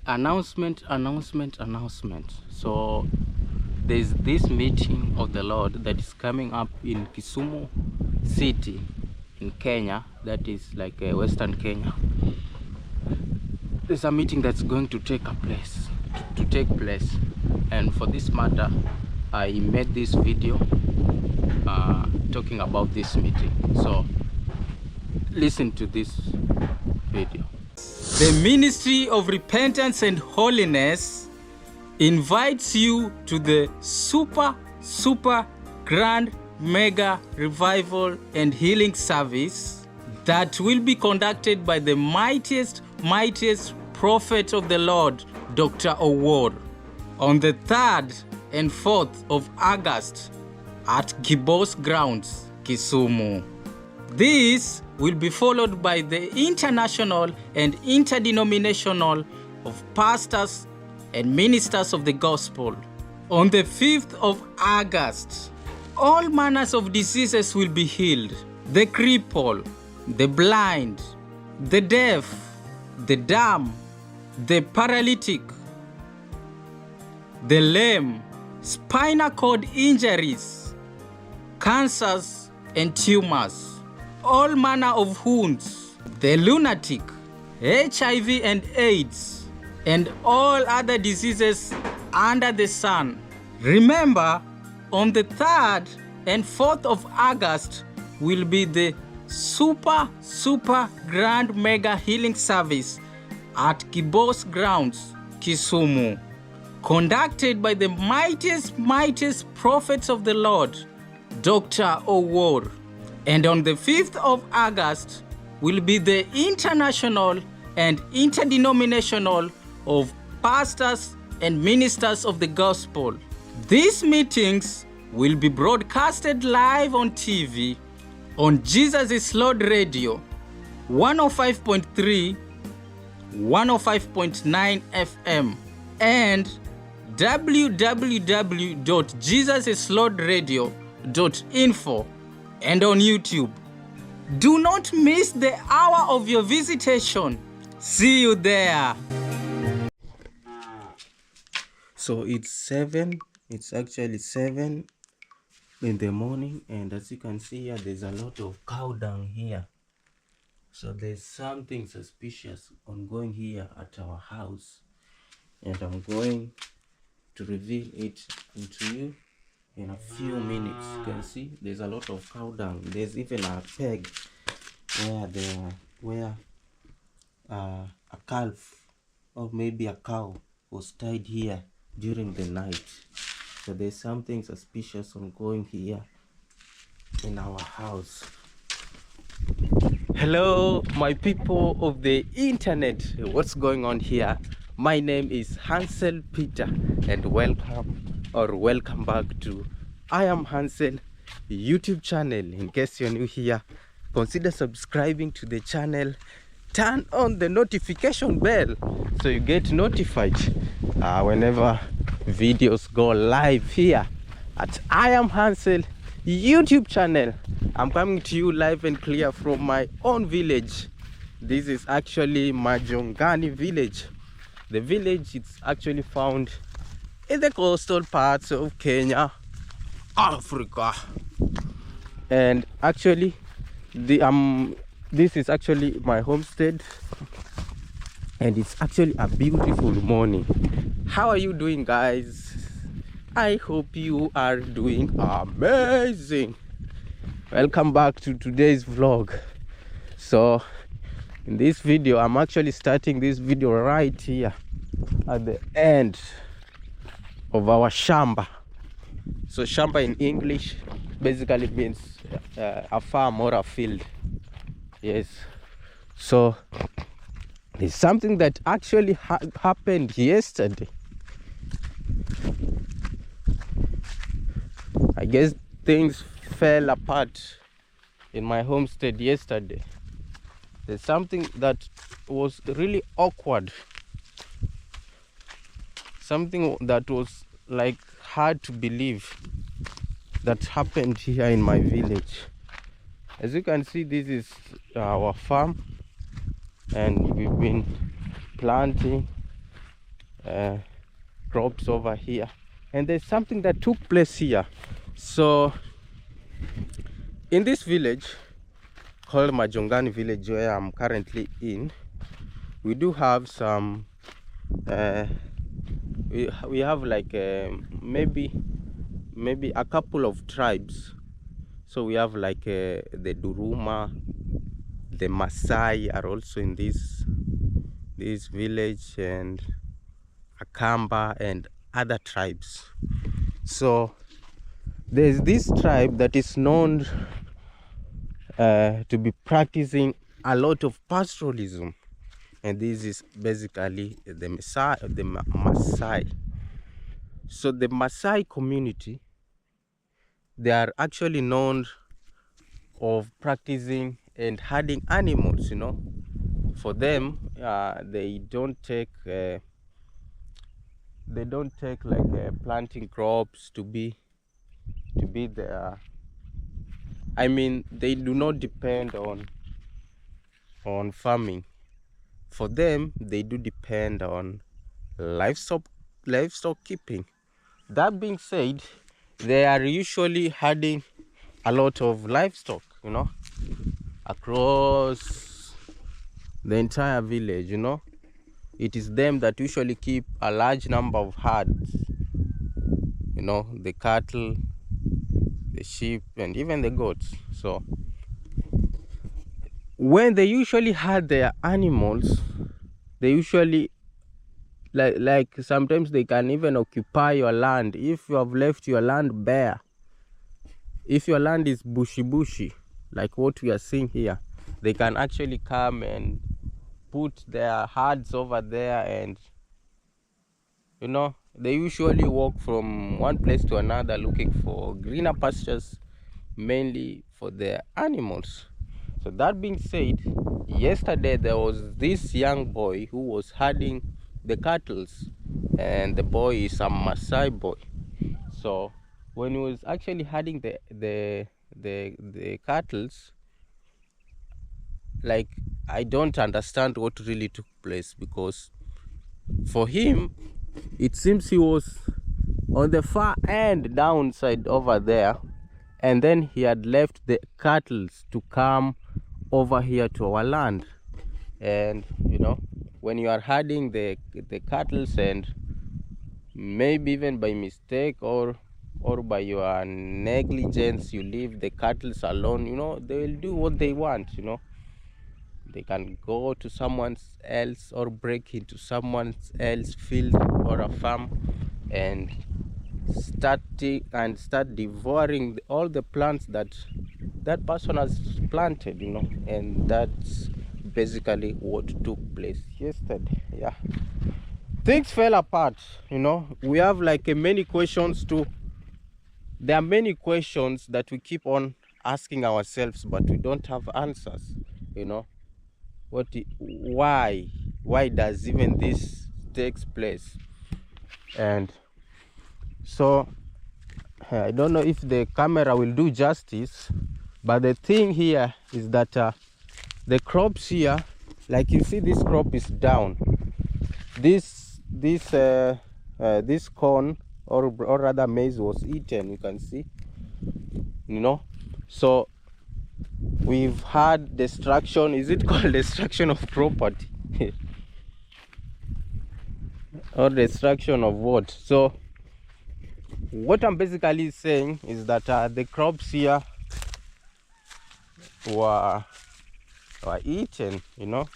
announcement. So there's this meeting of the Lord that is coming up in Kisumu city in Kenya, that is like western Kenya. There's a meeting that's going to take place, and for this matter I made this video talking about this meeting. So listen to this video. The Ministry of Repentance and Holiness invites you to the super grand mega revival and healing service that will be conducted by the mightiest prophet of the Lord, Dr. Owor, on the 3rd and 4th of August at Gibos Grounds, Kisumu. This will be followed by the international and interdenominational of pastors and ministers of the gospel. On the 5th of August, all manners of diseases will be healed. The cripple, the blind, the deaf, the dumb, the paralytic, the lame, spinal cord injuries, cancers and tumors, all manner of wounds, the lunatic, HIV and AIDS, and all other diseases under the sun. Remember, on the 3rd and 4th of August will be the super grand mega healing service at Gibos Grounds, Kisumu, conducted by the mightiest prophets of the Lord, Dr. Owor. And on the 5th of August will be the international and interdenominational of pastors and ministers of the gospel. These meetings will be broadcasted live on TV on Jesus is Lord Radio 105.3, 105.9 FM and www.jesusislordradio.info and on YouTube. Do not miss the hour of your visitation. See you there. So it's actually 7 in the morning, and as you can see here, there's a lot of cow dung here. So there's something suspicious ongoing here at our house, and I'm going to reveal it to you in a few minutes. You can see there's a lot of cow dung. There's even a peg where a calf or maybe a cow was tied here during the night. So there's something suspicious ongoing here in our house. Hello my people of the internet, what's going on here? My name is Hansel Peter, and welcome back to I Am Hansel YouTube channel. In case you're new here, consider subscribing to the channel, turn on the notification bell so you get notified whenever videos go live here at I Am Hansel YouTube channel. I'm coming to you live and clear from my own village. This is actually Majongani village. The village is actually found in the coastal parts of Kenya, Africa. And actually this is actually my homestead, and it's actually a beautiful morning. How are you doing, guys? I hope you are doing amazing. Welcome back to today's vlog. So in this video, I'm actually starting this video right here at the end of our shamba. So shamba in English basically means a farm or a field. Yes. So there's something that actually happened yesterday. I guess things fell apart in my homestead yesterday. There's something that was really awkward. Something that was like hard to believe that happened here in my village. As you can see, this is our farm, and we've been planting crops over here, and there's something that took place here. So in this village called Majongani village, where I'm currently in, we do have some we have like maybe a couple of tribes. So we have like the Duruma, the Maasai are also in this village, and Akamba and other tribes. So there's this tribe that is known to be practicing a lot of pastoralism, and this is basically the Maasai. So the Maasai community, they are actually known of practicing and herding animals. For them, they don't take like planting crops to be there. I mean, they do not depend on farming. For them, they do depend on livestock keeping. That being said, they are usually herding a lot of livestock, across the entire village. It is them that usually keep a large number of herds, the cattle, the sheep, and even the goats. So when they usually herd their animals, they usually like sometimes they can even occupy your land. If you have left your land bare, if your land is bushy like what we are seeing here, they can actually come and put their herds over there, and they usually walk from one place to another looking for greener pastures, mainly for their animals. So that being said, yesterday there was this young boy who was herding the cattle, and the boy is a Maasai boy. So when he was actually herding the cattle, like, I don't understand what really took place, because for him it seems he was on the far end downside over there, and then he had left the cattle to come over here to our land. And when you are herding the cattle, and maybe even by mistake or by your negligence, you leave the cattle alone, they will do what they want. They can go to someone else or break into someone else's field or a farm and start devouring all the plants that person has planted, and that's basically what took place yesterday. Yeah, things fell apart. We have like many questions too. There are many questions that we keep on asking ourselves, but we don't have answers. Why does even this takes place? And so I don't know if the camera will do justice, but the thing here is that the crops here, like you see, this crop is down. This corn, or rather maize, was eaten, you can see. So we've had destruction. Is it called destruction of property? Or destruction of what? So what I'm basically saying is that the crops here were eaten. You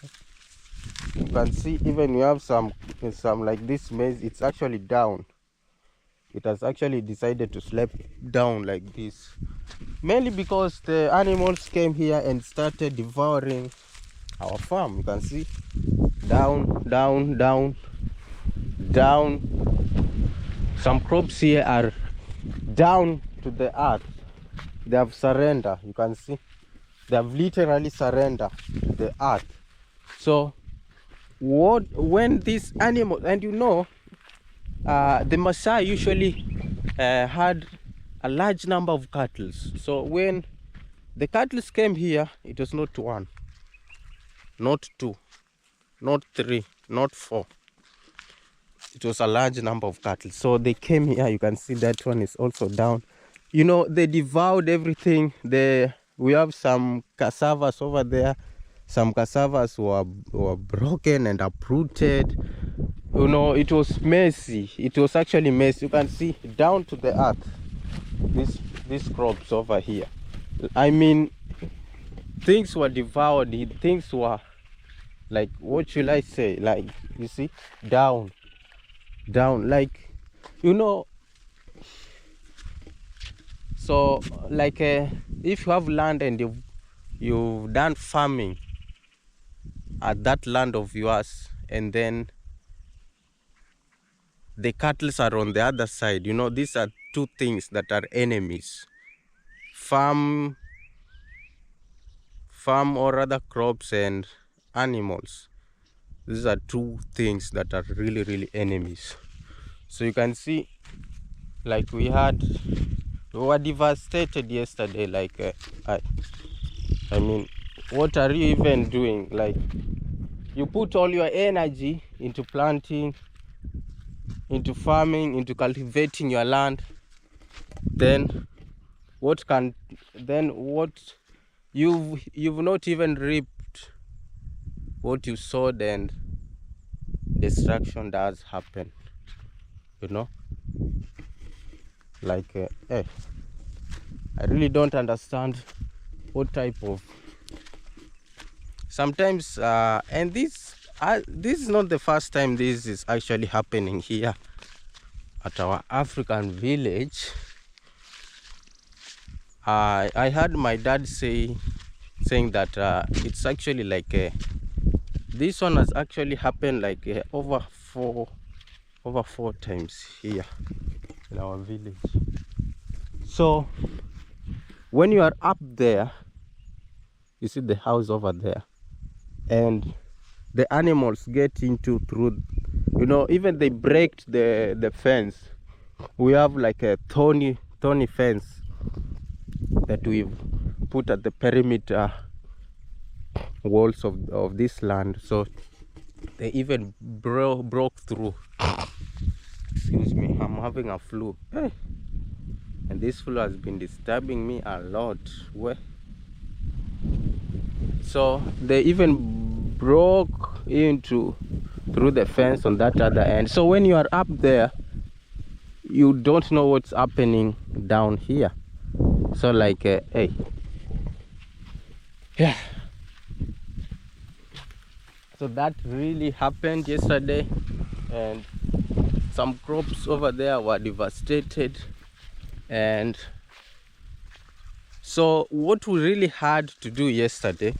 can see, even we have some like this maize, it's actually down. It has actually decided to slip down like this, mainly because the animals came here and started devouring our farm. You can see, down. Some crops here are down to the earth. They have surrendered. You can see, they have literally surrendered to the earth. So when these animals, and the Maasai usually had a large number of cattle. So when the cattle came here, it was not one, not two, not three, not four. it was a large number of cattle. So they came here. You can see that one is also down. You know, they devoured everything. We have some cassavas over there. Some cassavas were broken and uprooted. You know, it was messy. It was actually messy. You can see down to the earth. These crops over here. I mean, things were devoured. Things were like, what should I say? Like, you see, down, like, you know. So like if you have land and you've done farming at that land of yours, and then the cattle are on the other side, you know, these are two things that are enemies. Farm or other crops and animals, these are two things that are really enemies. So you can see, like, we were devastated yesterday. Like I mean, what are you even doing? Like, you put all your energy into planting, into farming, into cultivating your land, then what you've not even reaped what you sowed, and destruction does happen, you know. Like I really don't understand what type of sometimes and this is not the first time this is actually happening here at our African village. I heard my dad saying that it's actually like this one has actually happened like over four times here in our village. So when you are up there, you see the house over there, and the animals get into through, you know, even they break the fence. We have like a thorny fence that we've put at the perimeter walls of this land. So they even broke through. Excuse me, I'm having a flu. Hey. And this flu has been disturbing me a lot. So they even broke into through the fence on that other end. So when you are up there, you don't know what's happening down here. So like hey, yeah, so that really happened yesterday, and some crops over there were devastated. And so what we really had to do yesterday,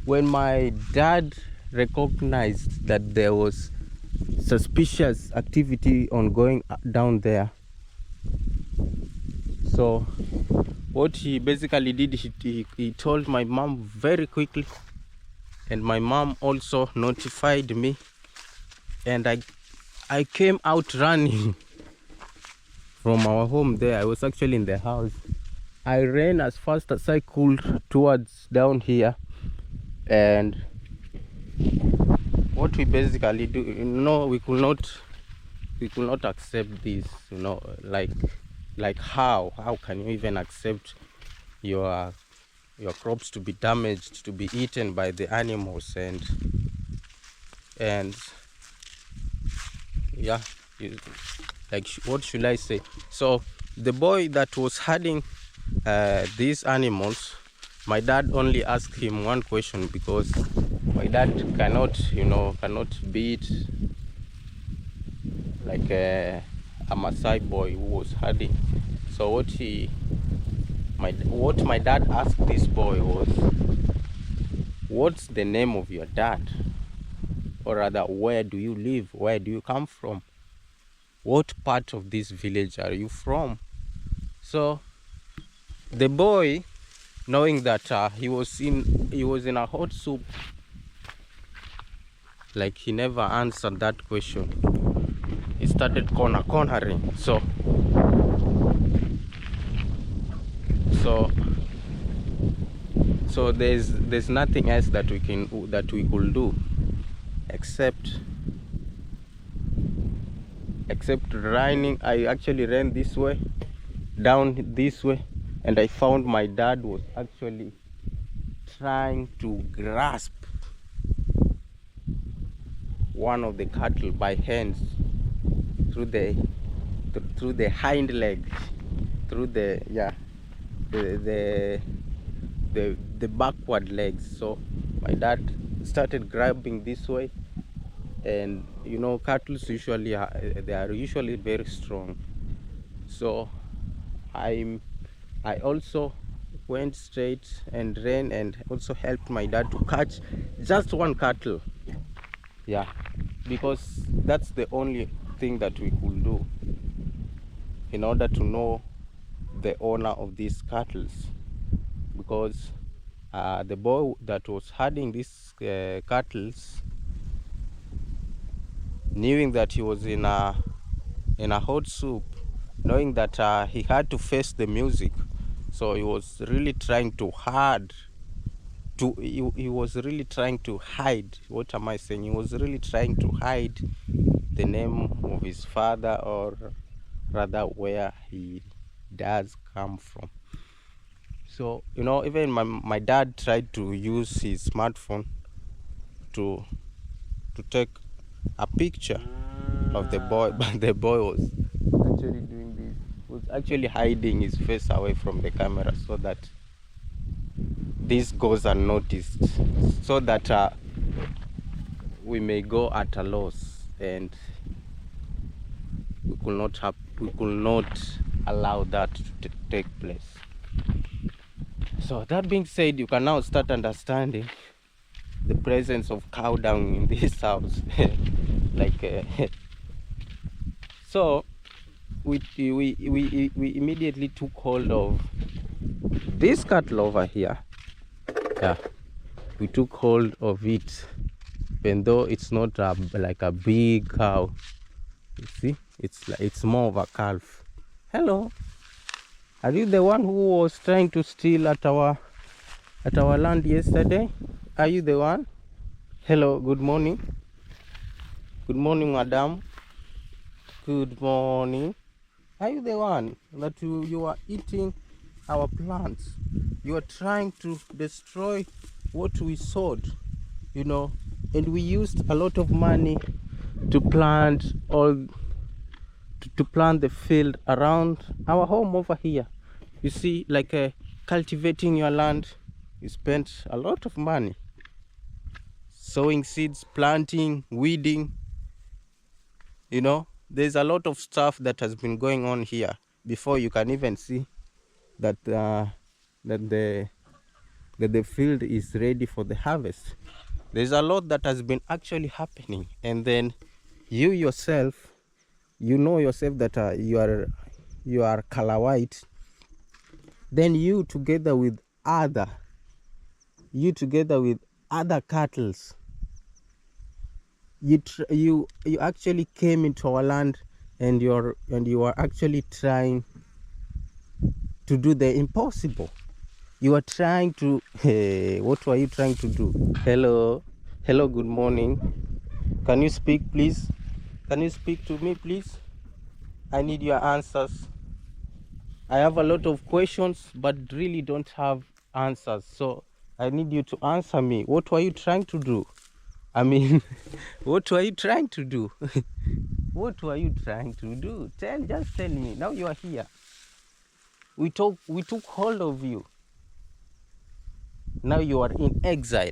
when my dad recognized that there was suspicious activity ongoing down there, so what he basically did, he told my mom very quickly, and my mom also notified me, and I came out running from our home there. I was actually in the house. I ran as fast as I could towards down here, and what we basically do, you know, we could not accept this, you know. Like how can you even accept your crops to be damaged, to be eaten by the animals? And yeah, like, what should I say? So the boy that was herding these animals, my dad only asked him one question, because my dad cannot beat like a Maasai boy who was herding. So what my dad asked this boy was, what's the name of your dad? Or rather, where do you live? Where do you come from? What part of this village are you from? So the boy, knowing that he was in a hot soup, like, he never answered that question. He started cornering. So there's nothing else that we could do except except running. I actually ran this way, down this way, and I found my dad was actually trying to grasp one of the cattle by hands through the hind leg, through the the backward legs. So my dad started grabbing this way, and you know, cattle usually they are usually very strong. So I also went straight and ran and also helped my dad to catch just one cattle. Yeah, because that's the only thing that we could do in order to know the owner of these cattle, because the boy that was herding these cattle, knowing that he was in a hot soup, knowing that he had to face the music, so he was really trying to he was really trying to hide, what am I saying, he was really trying to hide the name of his father, or rather where he does come from. So you know, even my dad tried to use his smartphone to take a picture of the boy, but the boy was actually doing this, was actually hiding his face away from the camera, so that this goes unnoticed, so that we may go at a loss, and we could not allow that to take place. So that being said, you can now start understanding the presence of cow dung in this house. So we immediately took hold of this cattle over here. Yeah, we took hold of it, even though it's not like a big cow. You see, it's more of a calf. Hello, are you the one who was trying to steal at our land yesterday? Are you the one? Hello, good morning. Good morning, madam. Good morning. Are you the one that you are eating our plants? You are trying to destroy what we sowed, you know, and we used a lot of money to plant to plant the field around our home over here. You see, like cultivating your land, you spent a lot of money sowing seeds, planting, weeding. You know, there's a lot of stuff that has been going on here before you can even see that the field is ready for the harvest. There's a lot that has been actually happening, and then you yourself, you know yourself that you are color white. Then you together with other cattle, you actually came into our land, and you are actually trying to do the impossible. You are trying to what were you trying to do? Hello, good morning. Can you speak, please? Can you speak to me, please? I need your answers. I have a lot of questions, but really don't have answers, so I need you to answer me. What were you trying to do? I mean, what were you trying to do? What were you trying to do? Just tell me. Now you are here. We took hold of you. Now you are in exile.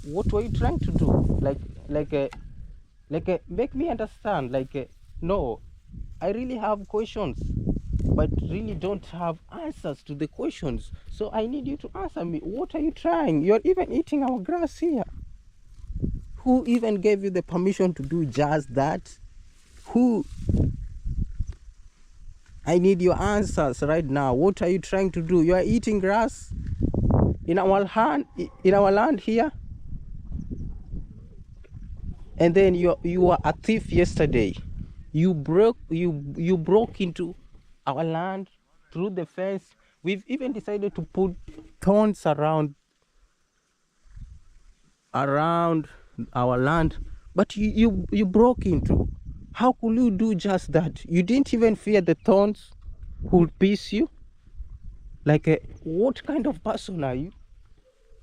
What were you trying to do? Make me understand. No, I really have questions, but really don't have answers to the questions. So I need you to answer me. What are you trying? You're even eating our grass here. Who even gave you the permission to do just that? Who? I need your answers right now. What are you trying to do? You are eating grass in our land here, and then you were a thief yesterday. You broke into our land through the fence. We've even decided to put thorns around our land, but you broke into. How could you do just that? You didn't even fear the thorns who would pierce you? Like, what kind of person are you?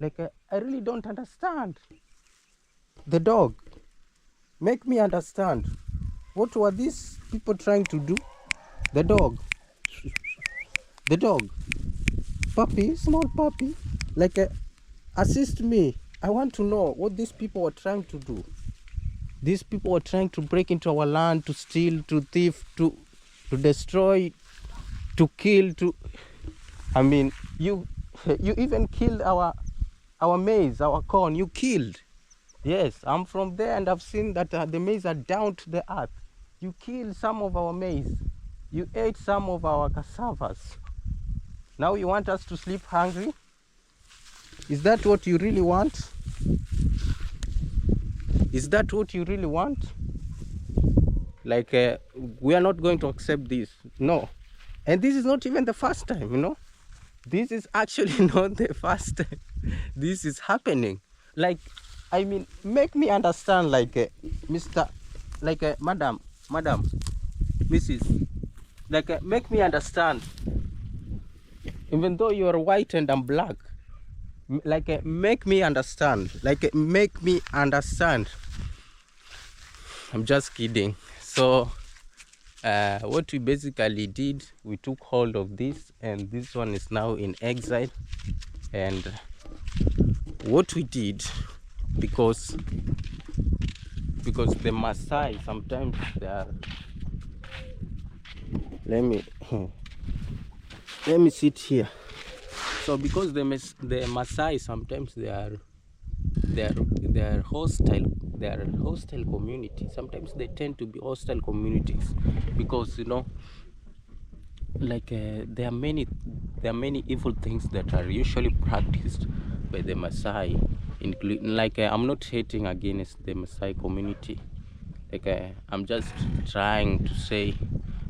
Like, I really don't understand. The dog, make me understand. What were these people trying to do? The dog, the dog, puppy, small puppy. Like, assist me. I want to know what these people were trying to do. These people were trying to break into our land, to steal, to thief, to destroy, to kill, to... I mean, you even killed our maize, our corn. You killed. Yes, I'm from there and I've seen that the maize are down to the earth. You killed some of our maize. You ate some of our cassavas. Now you want us to sleep hungry? Is that what you really want? Is that what you really want? Like, we are not going to accept this. No. And this is not even the first time, you know. This is actually not the first time this is happening. Like, I mean, make me understand, like, Mr. Like, Madam, Mrs. Like, make me understand. Even though you are white and I'm black, like, make me understand. Like, make me understand. I'm just kidding. So, what we basically did, we took hold of this, and this one is now in exile. And what we did, because the Maasai sometimes they are... let me sit here. So because the Maasai sometimes they are hostile. They are hostile community. Sometimes they tend to be hostile communities because, you know, like, there are many evil things that are usually practiced by the Maasai, including, like, I'm not hating against the Maasai community. Like, I'm just trying to say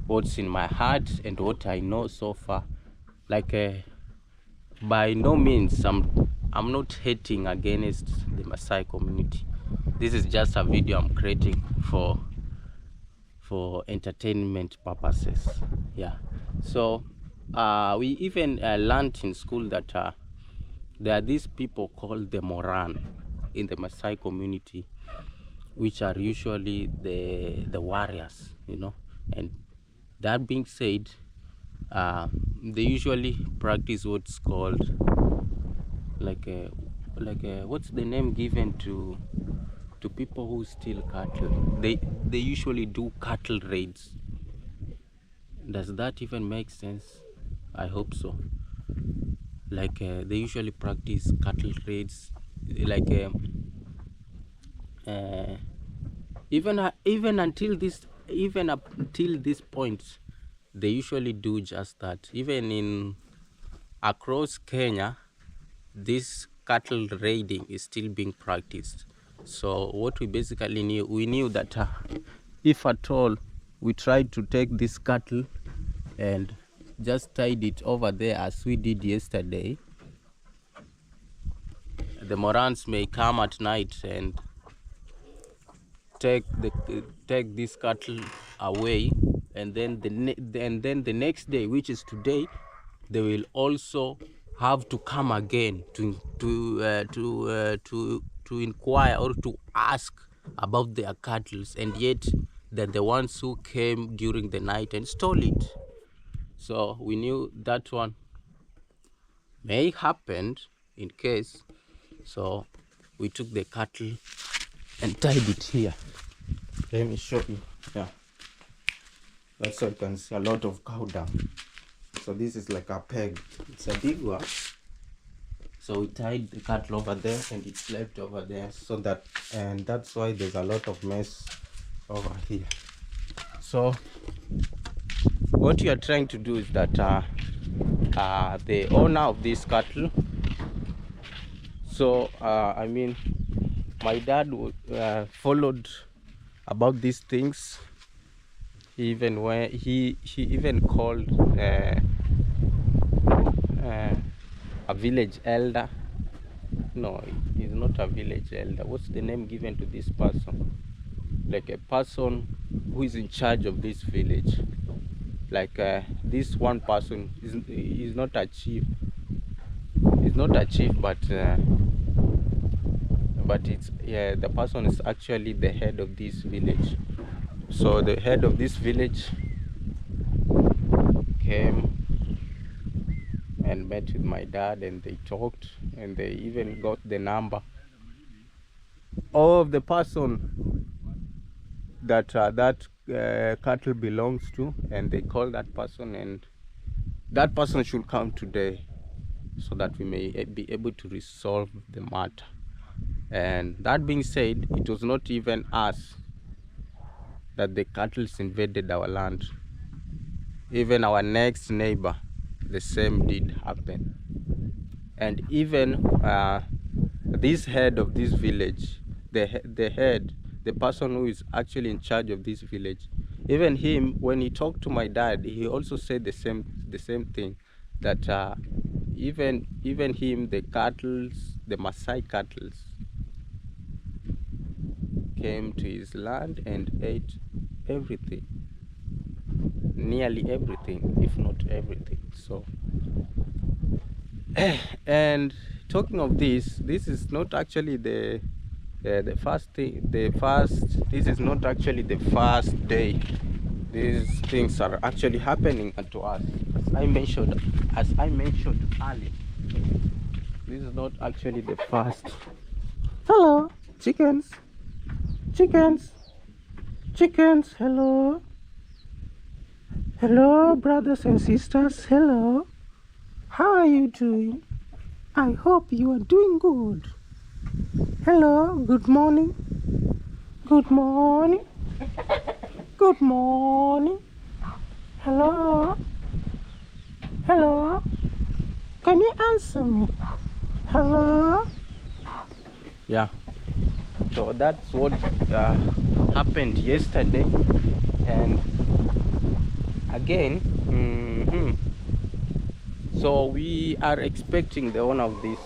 what's in my heart and what I know so far. Like, by no means I'm not hating against the Maasai community. This is just a video I'm creating for entertainment purposes. Yeah. So we even learned in school that there are these people called the Moran in the Maasai community, which are usually the warriors, you know. And that being said, they usually practice what's called like what's the name given to people who steal cattle? They usually do cattle raids. Does that even make sense? I hope so. Like, they usually practice cattle raids. Like, even up until this point, they usually do just that. Even across Kenya, this cattle raiding is still being practiced. So what we basically knew that if at all we tried to take this cattle and just tied it over there as we did yesterday, the Morans may come at night and take this cattle away, and then the next day, which is today, they will also have to come again to inquire or to ask about their cattle, and yet they're the ones who came during the night and stole it. So we knew that one may happen in case. So we took the cattle and tied it here. Let me show you. Yeah, that's why you can see a lot of cow dung. So this is like a peg. It's a big one. So we tied the cattle over there and it slept over there, so that, and that's why there's a lot of mess over here. So what you are trying to do is that the owner of this cattle, so I mean, my dad followed about these things, even when he even called a village elder. No, he's not a village elder. What's the name given to this person? like a person who is in charge of this village. Like this one person is not a chief. It's not a chief, but it's, yeah, the person is actually the head of this village. So the head of this village came and met with my dad, and they talked, and they even got the number of the person that cattle belongs to, and they called that person, and that person should come today so that we may be able to resolve the matter. And that being said, it was not even us that the cattle invaded our land. Even our next neighbor, the same did happen. And even this head of this village, the person who is actually in charge of this village, even him, when he talked to my dad, he also said the same thing, that even him, the Maasai cattle came to his land and ate everything, nearly everything, if not everything. So and talking of this is not actually the first thing. This is not actually the first day these things are actually happening to us. As I mentioned earlier, this is not actually the first. Hello, chickens. Hello, brothers and sisters. Hello, how are you doing? I hope you are doing good. Hello, good morning. Hello, can you answer me? Hello. Yeah, so that's what happened yesterday. And again, so we are expecting the owner of this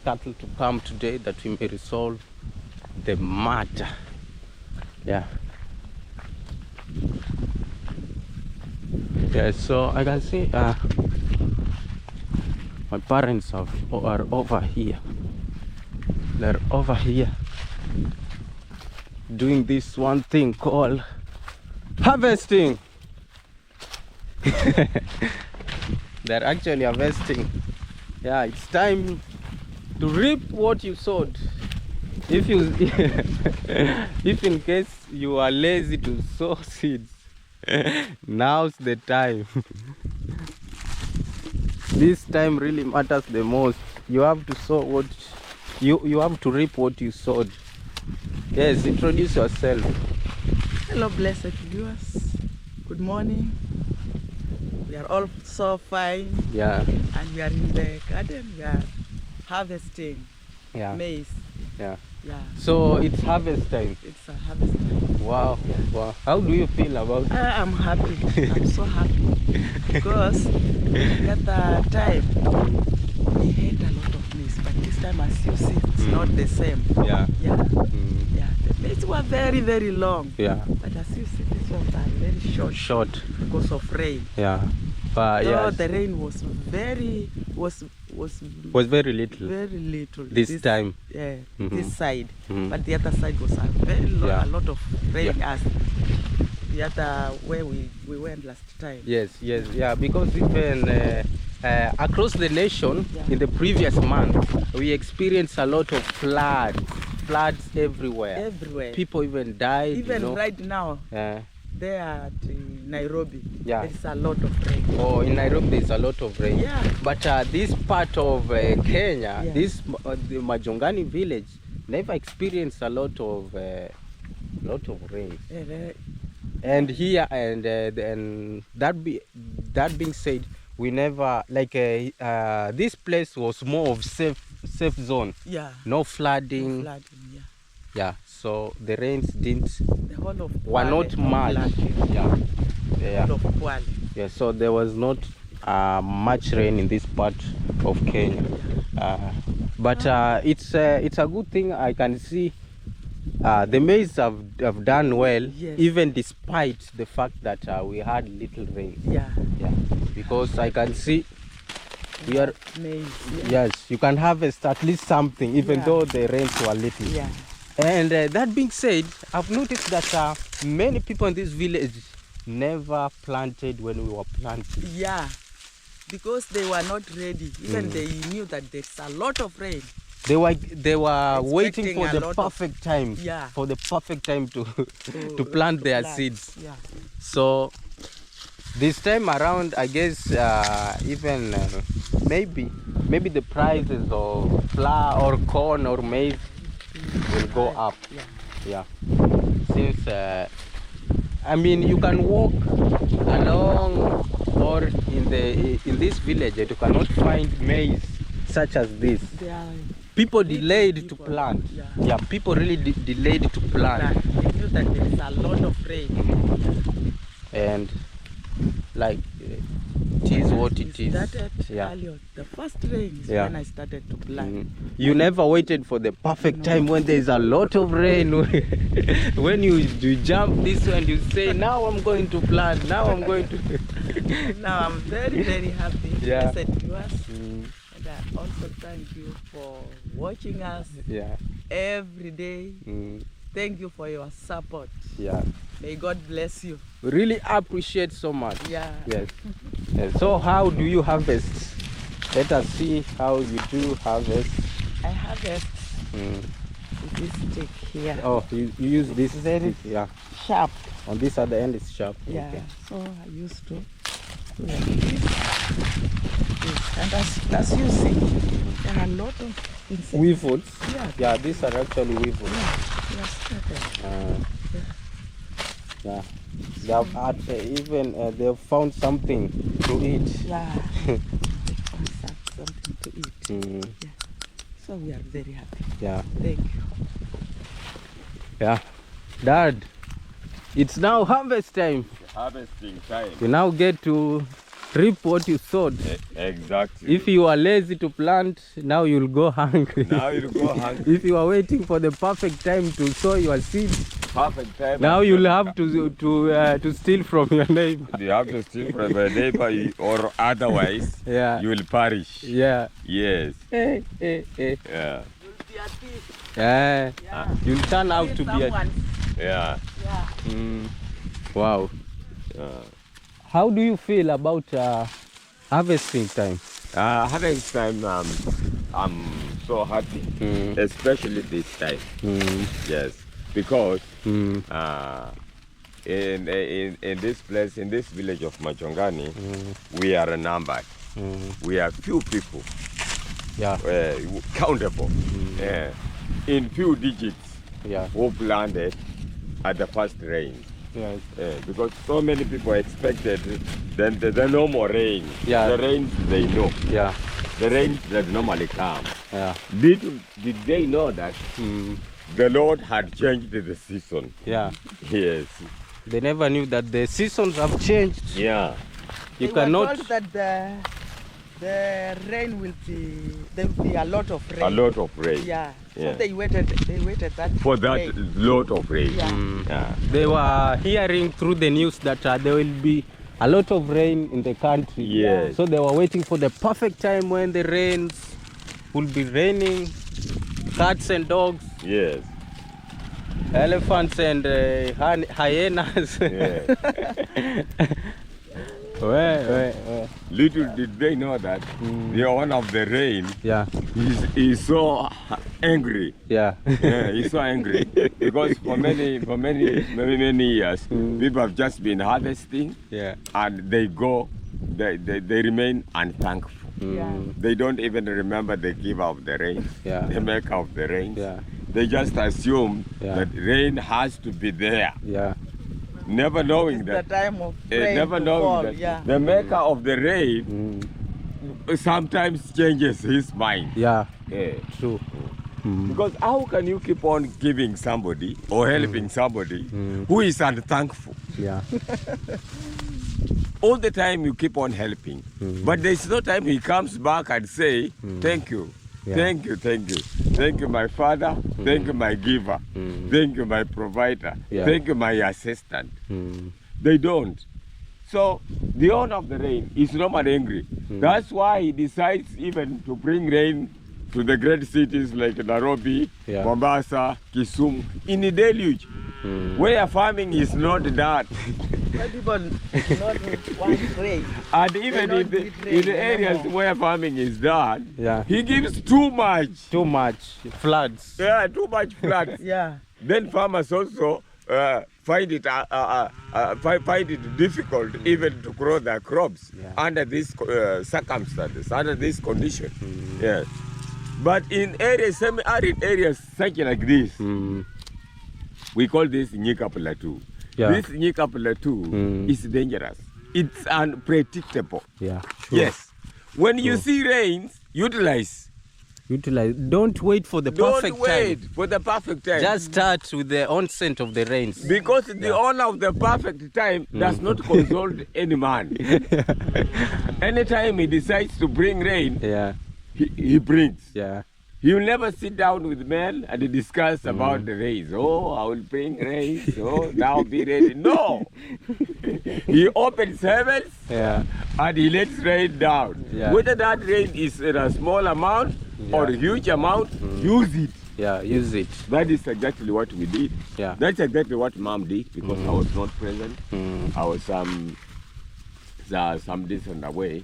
cattle to come today, that we may resolve the matter. Yeah, so I can see my parents are over here. They're over here doing this one thing called harvesting. They're actually harvesting. Yeah, it's time to reap what you sowed. If in case you are lazy to sow seeds, now's the time. This time really matters the most. You have to sow what you have to reap what you sowed. Yes, introduce yourself. Hello, blessed viewers. Good morning. We are all so fine. Yeah. And we are in the garden. We are harvesting maize. Yeah. Yeah. So it's harvest time. It's a harvest time. Wow. Yeah. Wow. How do you feel about it? I'm happy. I'm so happy because at the time we had a lot of maize, but this time, as you see, it's not the same. Yeah. Yeah. Yeah. The maize were very, very long. Yeah. But as you see, this ones are very short. Short. Because of rain. Yeah. But so the rain was very very little. Very little. This time. Yeah. This side. But the other side was a lot of rain as the other where we went last time. Yes. Yeah. Because even across the nation in the previous month, we experienced a lot of floods everywhere. People even died. Even right now. There at Nairobi, there is a lot of rain. Oh, in Nairobi there is a lot of rain. Yeah. But this part of Kenya, the Majongani village, never experienced a lot of rain. And here, and that being said, we never this place was more of safe zone. Yeah. No flooding. Yeah, so the rains were not much. Yeah. Yeah, so there was not much rain in this part of Kenya. But it's a good thing. I can see the maize have done well, Yes. even despite the fact that we had little rain. Yeah. Yeah, because I can see we are. Maize. Yes, you can harvest at least something, even Yeah. though the rains were little. Yeah. And that being said, I've noticed that many people in this village never planted when we were planting. Yeah. Because they were not ready. Even they knew that there's a lot of rain. They were waiting Expecting for a the lot of- perfect time. Yeah. For the perfect time to to plant their seeds. Yeah. So this time around, I guess even maybe the prices of flour or corn or maize will go up. Yeah. Yeah. Since I mean, you can walk along or in this village, you cannot find maize such as this. They are People delayed to people. plant. Yeah. Yeah, people really delayed to plant. They knew that there's a lot of rain. And like it is what it is. Started Yeah. earlier. The first rain is Yeah. when I started to plant. You never waited for the perfect time when there's a lot of rain. When you jump this way and you say, now I'm going to plant, now I'm going to. Now I'm very, very happy. Yeah. Blessed viewers. And I also thank you for watching us Yeah. every day. Mm. Thank you for your support. Yeah. May God bless you. We really appreciate so much. Yeah. Yes. Yes. So how do you harvest? Let us see how you do harvest. I harvest Mm. with this stick here. Oh, you use this. Very Yeah. sharp. On this other end it's sharp. Yeah. Okay. So I used to do like this. And as you see, there are a lot of insects. Weevils. Yeah. Yeah, these are actually weevils. They are scattered. Yeah. They have they've found something to eat. Yeah. They found something to eat. Mm. Yeah. So we are very happy. Yeah. Thank you. Yeah. Dad, it's now harvest time. Harvesting time. You now get to reap what you sowed. Exactly. If you are lazy to plant, now you'll go hungry. Now you'll go hungry. If you are waiting for the perfect time to sow your seeds, Perfect time. now you'll have to steal from your neighbor. You have to steal from a neighbor or otherwise Yeah. you will perish. Yeah. Yes. Yeah. Yeah. You'll be a thief. Yeah. Yeah. You'll turn out to be a. Yeah. Yeah. Wow. Yeah. How do you feel about harvesting time? Harvest time, I'm so happy, especially this time. Yes, because in this place, in this village of Machongani, we are numbered. We are few people, Yeah. countable, in few digits Yeah. who planted at the first rain. Yes. Because so many people expected then the no more rain. Yeah. The rains they know. Yeah. The rains that normally come. Yeah. Little did they know that the Lord had changed the season. Yeah. Yes. They never knew that the seasons have changed. Yeah. You They cannot. were told that the rain will be, there will be a lot of rain. A lot of rain. Yeah. Yeah. So they waited that For that rain. lot of rain. Yeah. Yeah. They were hearing through the news that there will be a lot of rain in the country. Yes. So they were waiting for the perfect time when the rains will be raining. Cats and dogs, Yes. elephants and hyenas. Yeah. Well. Little did they know that the owner of the rain Yeah. is so angry. Yeah. Yeah, he's so angry because for many years people have just been harvesting Yeah. and they remain unthankful. Yeah. They don't even remember the giver of the rain, Yeah. the maker of the rain. Yeah. They just assume Yeah. that rain has to be there, Yeah. never knowing It's that the time of rain never to knowing fall. that Yeah. the maker of the rain sometimes changes his mind. Yeah. Yeah. True. Because how can you keep on giving somebody or helping somebody who is unthankful? Yeah. All the time you keep on helping, but there's no time he comes back and say, thank you. Yeah. Thank you, thank you. Thank you, my father. Thank you, my giver. Thank you, my provider. Yeah. Thank you, my assistant. They don't. So the owner of the rain is not angry. That's why he decides even to bring rain to the great cities like Nairobi, Yeah. Mombasa, Kisumu, in a deluge, where farming is not done. Why people not want rain? And even don't in the, need in rain the areas anymore. where farming is done, Yeah. he gives too much. Too much floods. Yeah, too much floods. Yeah. Then farmers also find it difficult even to grow their crops under these circumstances, under this condition. Yes. But in areas, semi-arid areas such like this, we call this Nyika Plateau. Yeah. This Nyika Plateau is dangerous. It's unpredictable. Yeah. Sure. Yes. When you see rains, utilize. Don't wait for the perfect Don't wait time. for the perfect time. Just start with the onset of the rains. Because the owner of the perfect time does not consult any man. Anytime he decides to bring rain, Yeah. he brings. Yeah. He will never sit down with men and discuss about the rains. Oh, I will bring rains. Oh, now be ready. No. He opens heavens Yeah. and he lets rain down. Yeah. Whether that rain is in a small amount or a huge amount, use it. Yeah. Use it. That is exactly what we did. Yeah. That's exactly what Mom did because I was not present. I was some distance away.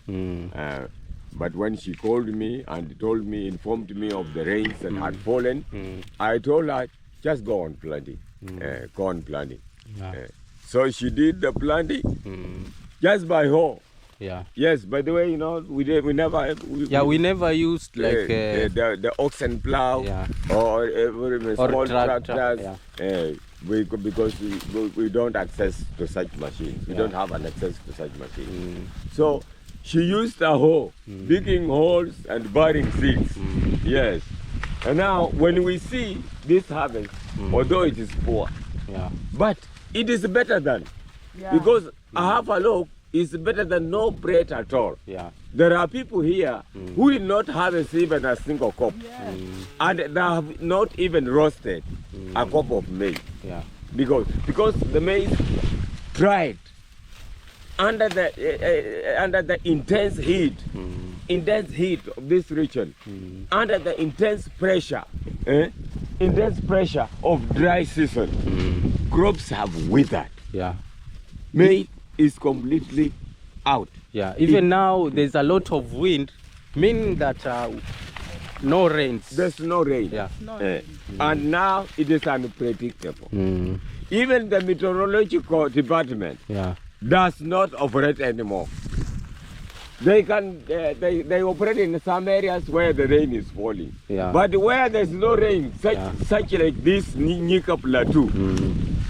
But when she called me and informed me of the rains that had fallen, I told her, just go on planting. Go on planting. Yeah. So she did the planting just by hoe. Yeah. Yes, by the way, you know, we never used like the oxen plow Yeah. or small tractor, tractors. Because we don't access to such machines. We don't have an access to such machines. So she used a hoe, digging holes and burying seeds. Yes. And now when we see this harvest, although it is poor, Yeah. but it is better than, Yeah. because a half a loaf is better than no bread at all. Yeah. There are people here who will not harvest even a single cup. And they have not even roasted a cup of maize. Yeah. Because the maize dried under the intense heat of this region, under the intense pressure of dry season, crops have withered. Yeah. Maize is completely out. Yeah. Even now there's a lot of wind, meaning that no rains. There's no rain. Yeah. And now it is unpredictable. Even the meteorological department Yeah. does not operate anymore. They operate in some areas where the rain is falling. Yeah. But where there's no rain, such like this Nyika Plateau,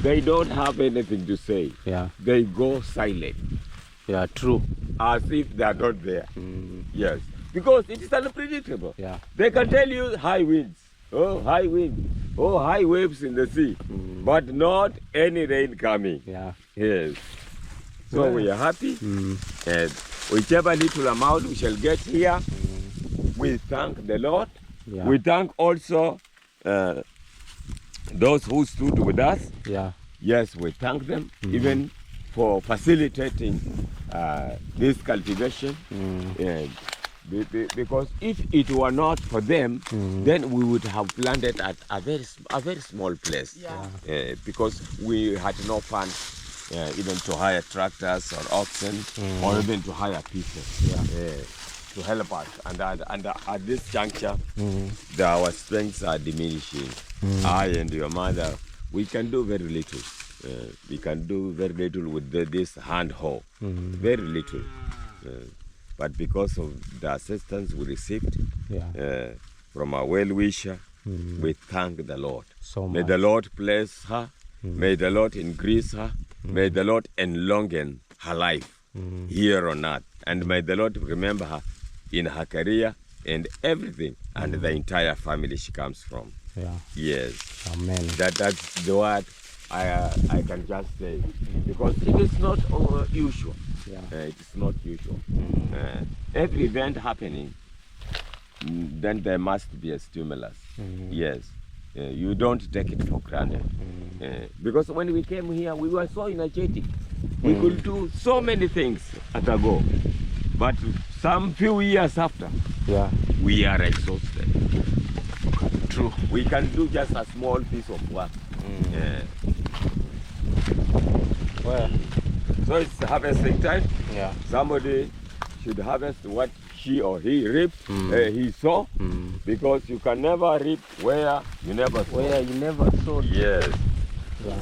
they don't have anything to say. Yeah. They go silent, Yeah. True. as if they are not there. Yes, because it is unpredictable. Yeah. They can tell you high winds, oh high wind, oh high waves in the sea, but not any rain coming. Yeah. Yes. So we are happy, and whichever little amount we shall get here, we thank the Lord. Yeah. We thank also those who stood with us. Yeah. Yes, we thank them even for facilitating this cultivation. And because if it were not for them, then we would have planted at a very small place. Yeah. Because we had no funds even to hire tractors or oxen, or even to hire people to help us. And at this juncture, our strengths are diminishing. I and your mother, we can do very little. We can do very little with this hand hoe, very little. But because of the assistance we received from our well-wisher, we thank the Lord. So May much. the Lord bless her. May the Lord increase her. May the Lord enlongen her life here on earth. And may the Lord remember her in her career and everything and the entire family she comes from. Yeah. Yes. Amen. That's the word I can just say. Because it is not usual. Yeah. It is not usual. Every event happening then there must be a stimulus. Yes. You don't take it for granted. Because when we came here, we were so energetic. We could do so many things at a go. But some few years after, we are exhausted. True. We can do just a small piece of work. Well, so it's harvesting time. yeah. Somebody should harvest what she or he reaped, he saw, because you can never reap where you never saw. Where you never saw. Yes. Yeah.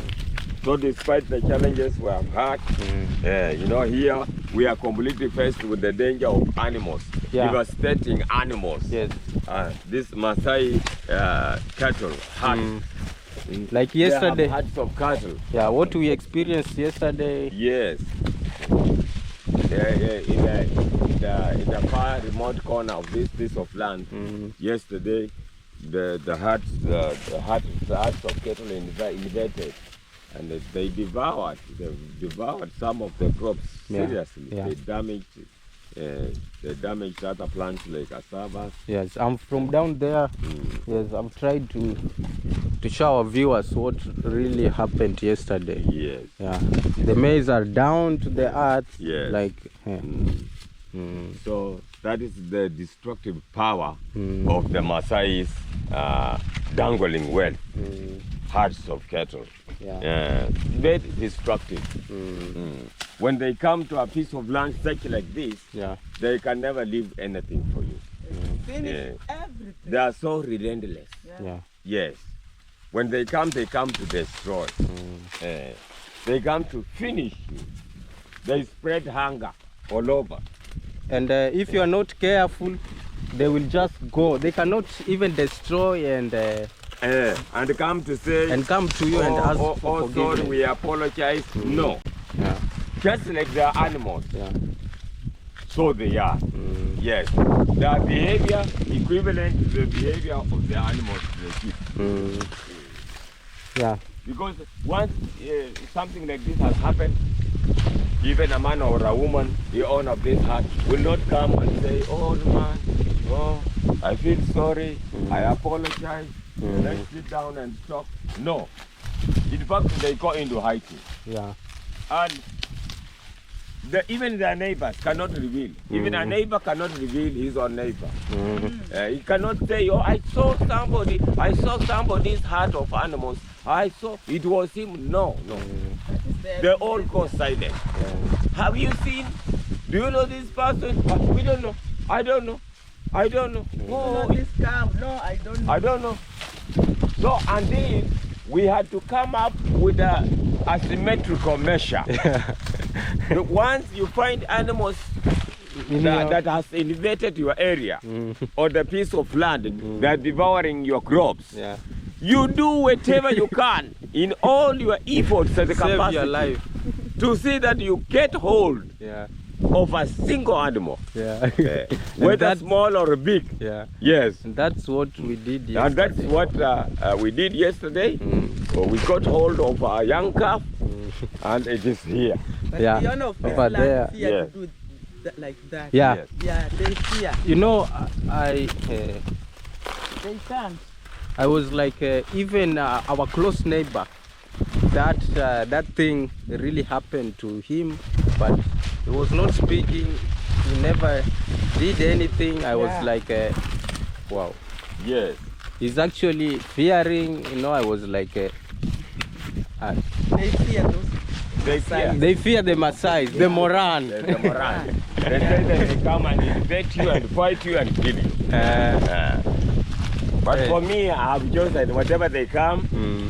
So despite the challenges we have had, you know, here we are completely faced with the danger of animals, devastating animals. Yes. This Maasai cattle herd. Like yesterday. They have herds of cattle. Yeah, what we experienced yesterday. Yes. In the far remote corner of this piece of land, yesterday, the herds of cattle invaded, and they devoured some of the crops seriously. Yeah. They damaged other plants like cassava. Yes, I'm from down there. Yes, I'm trying to show our viewers what really happened yesterday. Yes. Yeah, the maize are down to the earth. Yes. Like. So that is the destructive power of the Maasai's dangling wealth, herds of cattle. Very destructive. When they come to a piece of land such like this, they can never leave anything for you. Finish everything. They are so relentless. Yes. When they come to destroy. They come to finish you. They spread hunger all over. And if you are not careful, they will just go. They cannot even destroy and come to say and come to you and ask for forgiveness. Sorry, we apologize. No. Just like the animals. So they are. Yes. Their behavior equivalent to the behavior of the animals they keep. Because once something like this has happened, even a man or a woman, the owner of this hut, will not come and say, oh man, oh, I feel sorry, I apologize, let's sit down and talk. No. In fact, they go into hiding. And even their neighbors cannot reveal. Even a neighbor cannot reveal his own neighbor. He cannot say, oh, I saw somebody's herd of animals. I saw, it was him. No. They all go silent. Have you seen? Do you know this person? We don't know. I don't know. Oh, this cow. No, I don't know. I don't know. So until we had to come up with a symmetrical measure. Once you find animals that has invaded your area or the piece of land that are devouring your crops, you do whatever you can in all your efforts and capacity your life to see that you get hold of a single animal, whether small or big. Yes. And that's what we did yesterday. And that's what we did yesterday. So we got hold of a young calf, and it is here. But the owner of this land fear to do like that. They fear. You know, They can't. I was like, even our close neighbor, that thing really happened to him, but he was not speaking. He never did anything. I was like, wow. Yes. He's actually fearing. You know, I was like, they fear those. They fear the Maasai, the Moran. The Moran. They say that they come and invade you and fight you and kill you. But for me, I have chosen whatever they come,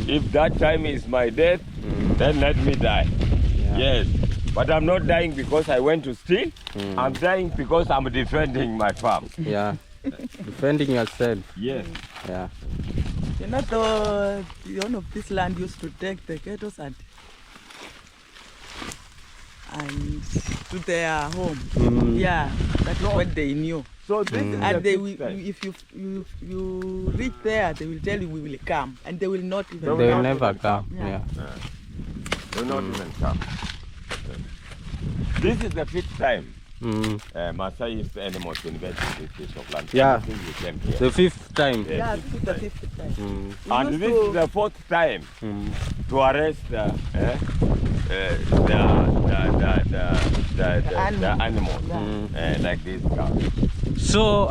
if that time is my death, then let me die. Yes. But I'm not dying because I went to steal. I'm dying because I'm defending my farm. Defending yourself. Yes. You know, the owner of this land used to take the cattle and to their home. That's what they knew. So this is and they will, if you reach there, they will tell you we will come, and they will not even. They will never come. They will not even come. This is the 5th time Maasai is the animals invaded this piece of land. Yeah. Ever since we came here. The 5th time. Yeah, this is the 5th time. We And used this to- is the 4th time to arrest the animals, like this guy. So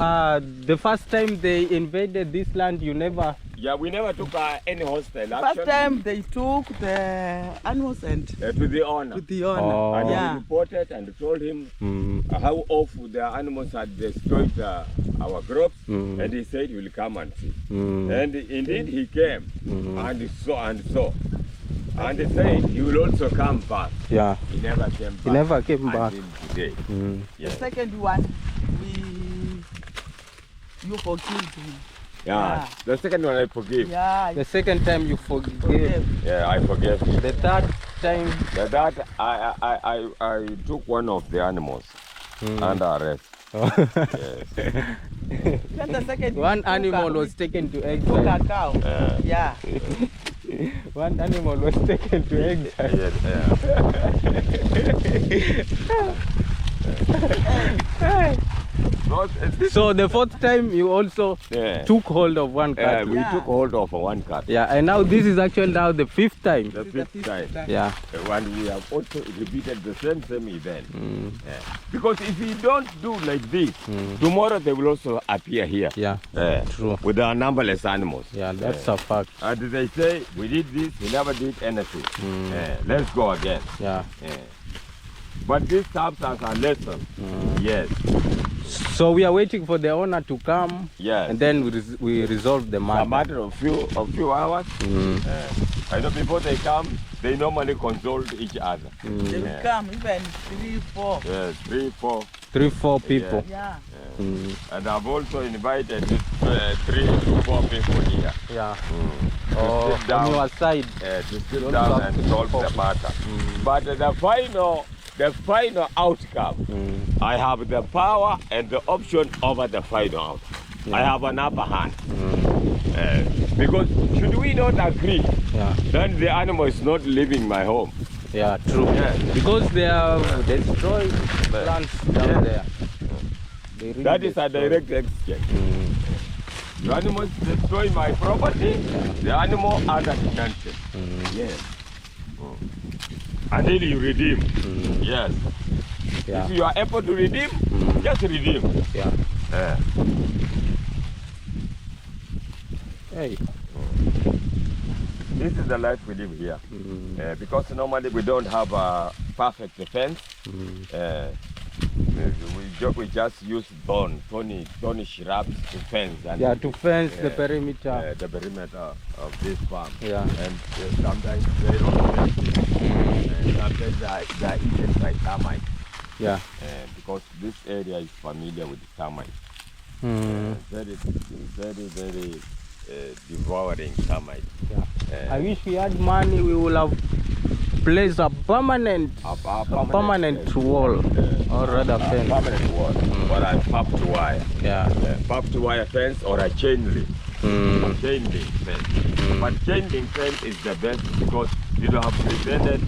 the first time they invaded this land, you never... Yeah, we never took any hostile action. First time they took the animals and To the owner. to the owner. Oh. And Yeah. we reported and told him how awful the animals had destroyed our crops, and he said he will come and see. And indeed he came and saw. And he said he will also come back. Yeah. He never came back. He never came back. Until today. The Yes. second one, you forgive him. Yeah. The second one I forgive. Yeah, The second time you forgave. forgive. Yeah, I forgave him. The third time... That I took one of the animals under arrest. Yes. Then the second One took animal a- was taken to took a exile. cow. Yeah. One animal was taken to exile. Yes, So the 4th time you also yeah. took hold of one cat. We Yeah. took hold of one cat. Yeah, and now this is actually now the 5th time. The This is the 5th fifth time. Yeah. And we have also repeated the same event. Yeah. Because if we don't do like this, tomorrow they will also appear here. Yeah, true. With our numberless animals. Yeah, that's a fact. And they say, we did this, we never did anything. Let's go again. Yeah. Yeah. But this serves as a lesson. Yes. So we are waiting for the owner to come, Yes. and then we resolve the A matter. matter of few hours. I know before they come, they normally consult each other. They will come even 3, 4. Yes, 3, 4. 3, 4 people. Yeah. And I've also invited 3 to 4 people here Yeah. to Oh, sit down, on your side. to sit Don't down have and to solve talk. the matter. But the final outcome, I have the power and the option over the final outcome. I have an upper hand. Because should we not agree, Yeah. then the animal is not leaving my home. Yeah, true. Yeah. Because they have destroyed plants down Yeah. there. They really That is a destroyed. direct exchange. The animals destroy my property, the animal under detention. Yes. Until you redeem. Yes. Yeah. If you are able to redeem, just redeem. Yeah. Yeah. Hey. This is the life we live here. Because normally we don't have a perfect defense. We just use thorny shrubs to fence. And Yeah, to fence the perimeter. the perimeter of this farm. Yeah. And sometimes they don't fence it. And sometimes they are eaten by termites. Yeah. Because this area is familiar with termites. Very devouring termites. Yeah. I wish we had money, we would have placed a permanent wall, or rather fence. Permanent wall, or a popped wire. Yeah. Popped wire fence or a chain link. Chain link fence. But chain link fence is the best because you have prevented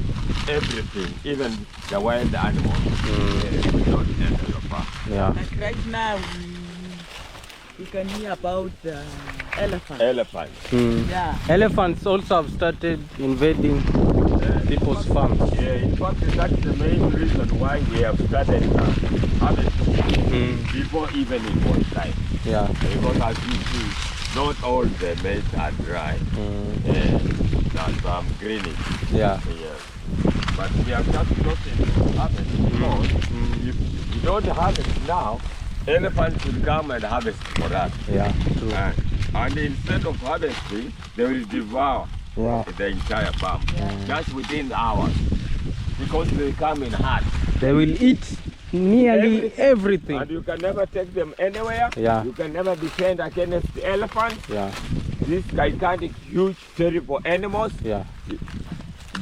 everything, even the wild animals. Don't enter your farm. Yeah. Like right now, we can hear about elephants. Elephants. Yeah. Elephants also have started invading people's farms. Yeah, in fact, that's the main reason why we have started harvesting before even it was time. Yeah. Because as you see, not all the maize are dry. There's some greening. Yeah. Yes. But we have just gotten to harvest because if we don't harvest now, elephants will come and harvest for us. Yeah. True. And instead of harvesting, they will devour Yeah. the entire farm just within hours because they come in herds. They will eat nearly everything. And you can never take them anywhere. Yeah. You can never defend against the elephants. Yeah. These gigantic, huge, terrible animals. Yeah.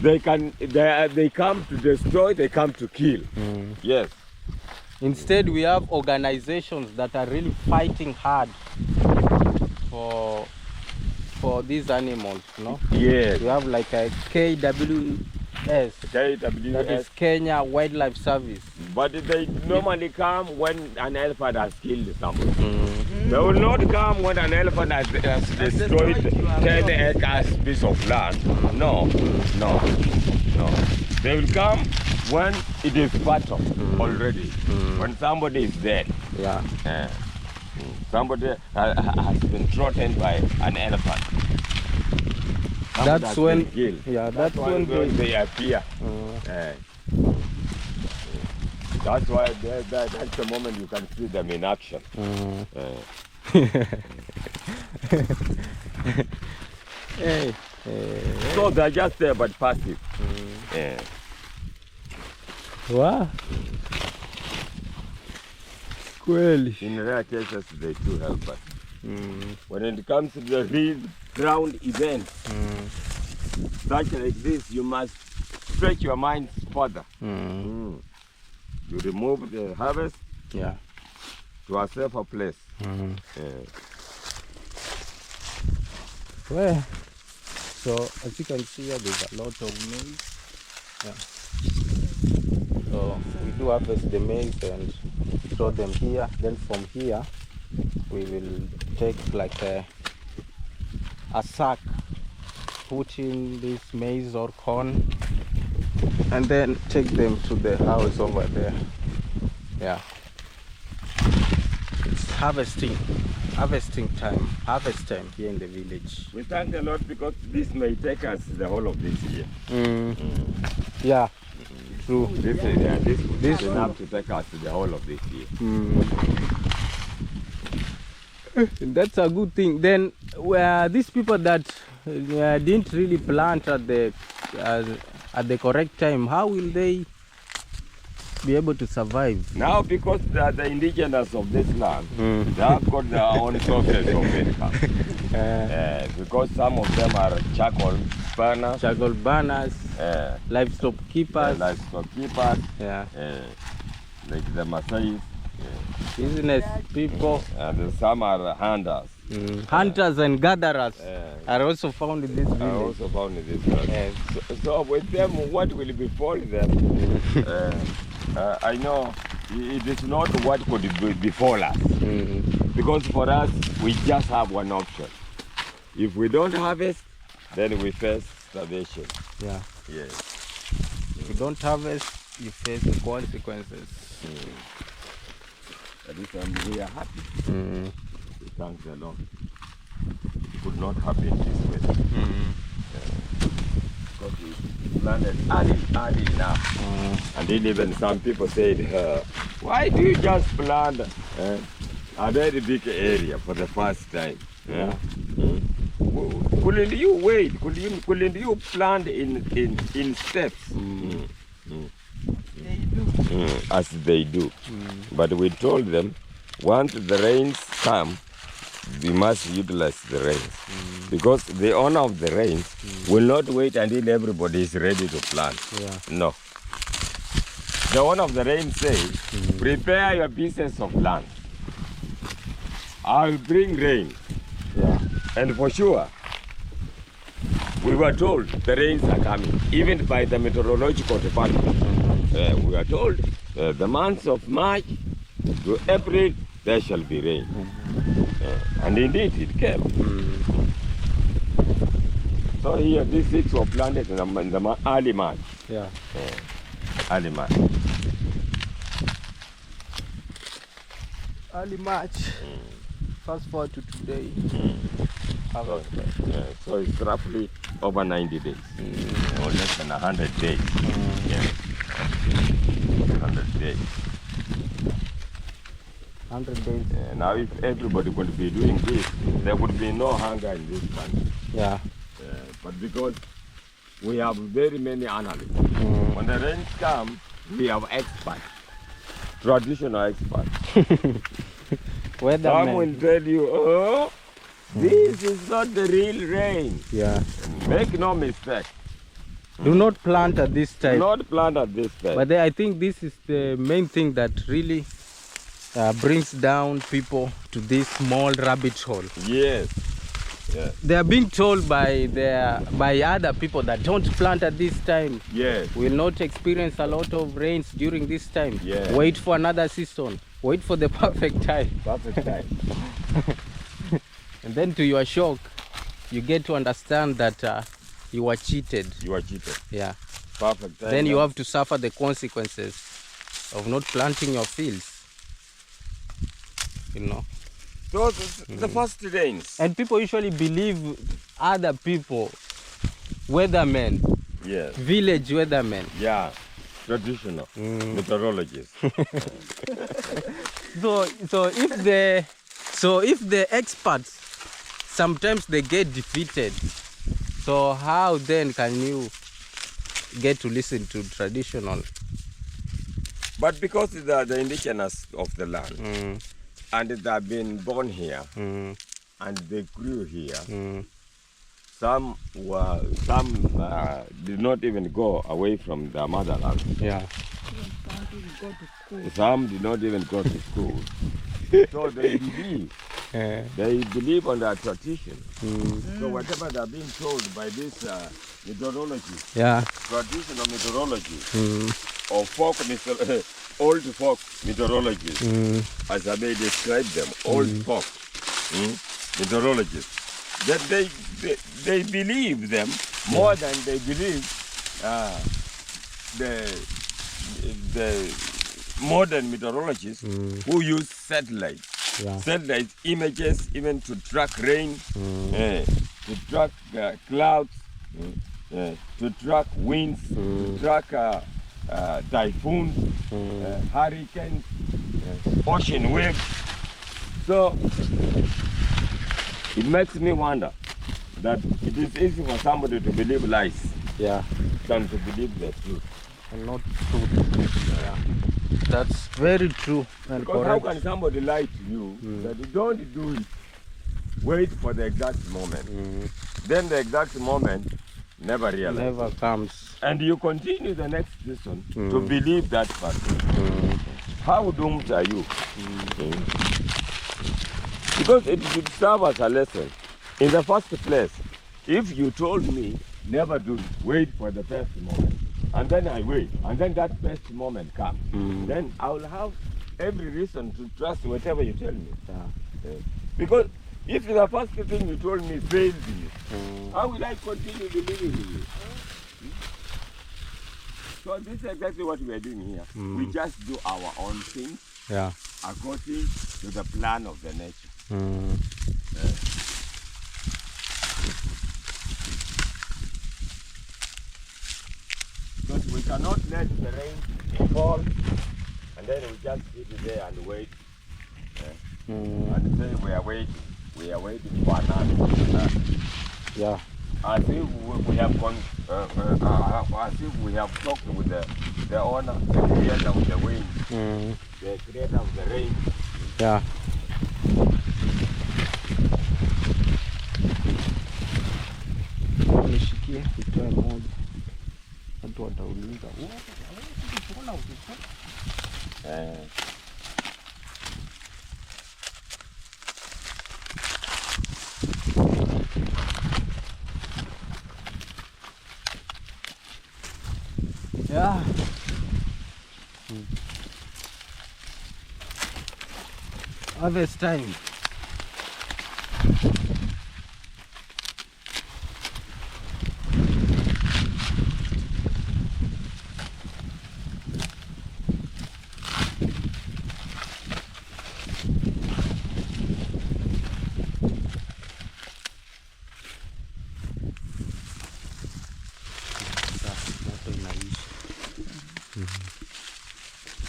They come to destroy, they come to kill. Yes. Instead, we have organizations that are really fighting hard for these animals, no? Yes. We have like a Yes. That KWS. is Kenya Wildlife Service. But they normally come when an elephant has killed someone. They will not come when an elephant has destroyed 10 acres piece of land. No. They will come when it is battle already. When somebody is dead. Yeah. Somebody has been threatened by an elephant. That's when. Yeah, that's when they appear. That's why that's the moment you can see them in action. So they're just there but passive. Wow. Kweli. In rare cases they do help us. When it comes to the real ground events, such like this, you must stretch your mind further. You remove the harvest to a safer place. Well, so as you can see here, there's a lot of maize. So we do harvest the maize and store them here. Then from here, we will take like a sack, put in this maize or corn, and then take them to the house over there. Yeah. It's harvest time here in the village. We thank the Lord because this may take us the whole of this year. Yeah, true. This is enough to take us the whole of this year. That's a good thing. Then these people that didn't really plant at the correct time, how will they be able to survive? Now, because they are the indigenous of this land, they have got their own sources of income. Because some of them are charcoal burners, livestock keepers, like the Maasai, business people, and some are hunters. Hunters and gatherers are also found in this village. So with them, what will befall them? I know it is not what could befall us. Because for us, we just have one option. If we don't harvest, then we face starvation. Yeah. Yes. If you don't harvest, you face the consequences. At this time, we are happy. We thank the Lord. It could not happen this way. Because we planted early enough. And then even some people said, why do you just plant a very big area for the first time? Couldn't you wait? Couldn't you plant in steps? As they do. But we told them, once the rains come, we must utilize the rains. Because the owner of the rains will not wait until everybody is ready to plant. No. The owner of the rain says, prepare your pieces of land. I'll bring rain. And for sure, we were told the rains are coming, even by the meteorological department. We are told the months of March to April, there shall be rain. And indeed, it came. So here, these seeds were planted in the early March. Early March. Early March. Fast forward to today. So it's roughly over 90 days, or less than 100 days. 100 days. 100 days. Now, if everybody would be doing this, there would be no hunger in this country. But because we have very many analysts, when the rains come, we have experts, traditional experts. Some will tell you, oh, this is not the real rain. Make no mistake. Do not plant at this time. Do not plant at this time. But I think this is the main thing that really brings down people to this small rabbit hole. Yes. they are being told by other people that don't plant at this time. Yes. Will not experience a lot of rains during this time. Yes. Wait for another season. Wait for the perfect time. Perfect time. And then to your shock, you get to understand that you were cheated. You are cheated. Yeah. Perfect time. Then you have to suffer the consequences of not planting your fields. You know. So the first rains. And people usually believe other people, weathermen, Yes. village weathermen. Yeah. Traditional meteorologists. So if the experts sometimes they get defeated, so how then can you get to listen to traditional? But because they are the indigenous of the land, and they have been born here, and they grew here, some did not even go away from their motherland. Yeah. Some did not even go to school. So they believe on their tradition. So whatever they are being told by this meteorology, Yeah. traditional meteorology, or old folk meteorologists, as I may describe them, old folk meteorologists, that they believe them more than they believe the modern meteorologists who use satellites. Yeah. Satellite images even to track rain, to track clouds, to track winds, to track typhoons, hurricanes, ocean waves. So it makes me wonder that it is easy for somebody to believe lies Yeah. than to believe the truth. And not true. Yeah. That's very true and Because correct. how can somebody lie to you that you don't do it? Wait for the exact moment. Then the exact moment never realizes. Never comes. And you continue the next season to believe that person. How doomed are you? Because it should serve as a lesson. In the first place, if you told me never do it, wait for the first moment, and then I wait, and then that first moment comes, then I will have every reason to trust whatever you tell me. Because if the first thing you told me failed me, how will I continue believing in you? So this is exactly what we are doing here. We just do our own thing Yeah. according to the plan of the nature. But we cannot let the rain fall and then we just sit there and wait and say we are waiting for another. Yeah. As if we have as if we have talked with the owner, the creator of the wind, the creator of the rain. Yeah. Nishikie itoe moja. Watu watauliza. Mbona ukitoa? Yeah. Harvest time. Moto inaisha.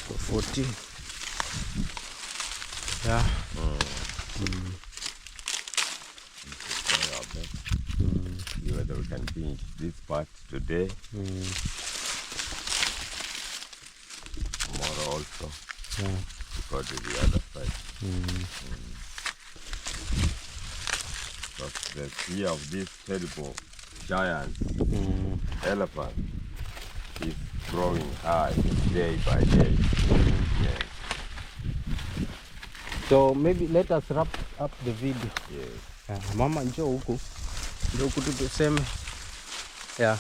For 14. Yeah. See whether we can finish this part today. Tomorrow also. Yeah. Go to the other side. But the fear of this terrible giant elephant is growing high day by day. Yes. So maybe let us wrap up the video. Yes. Mama njoo huku tu tuseme. Yeah.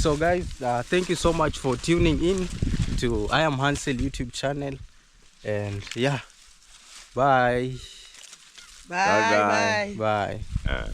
So guys, thank you so much for tuning in to I Am Hansel YouTube channel, and yeah, bye. Bye. Bye. Bye.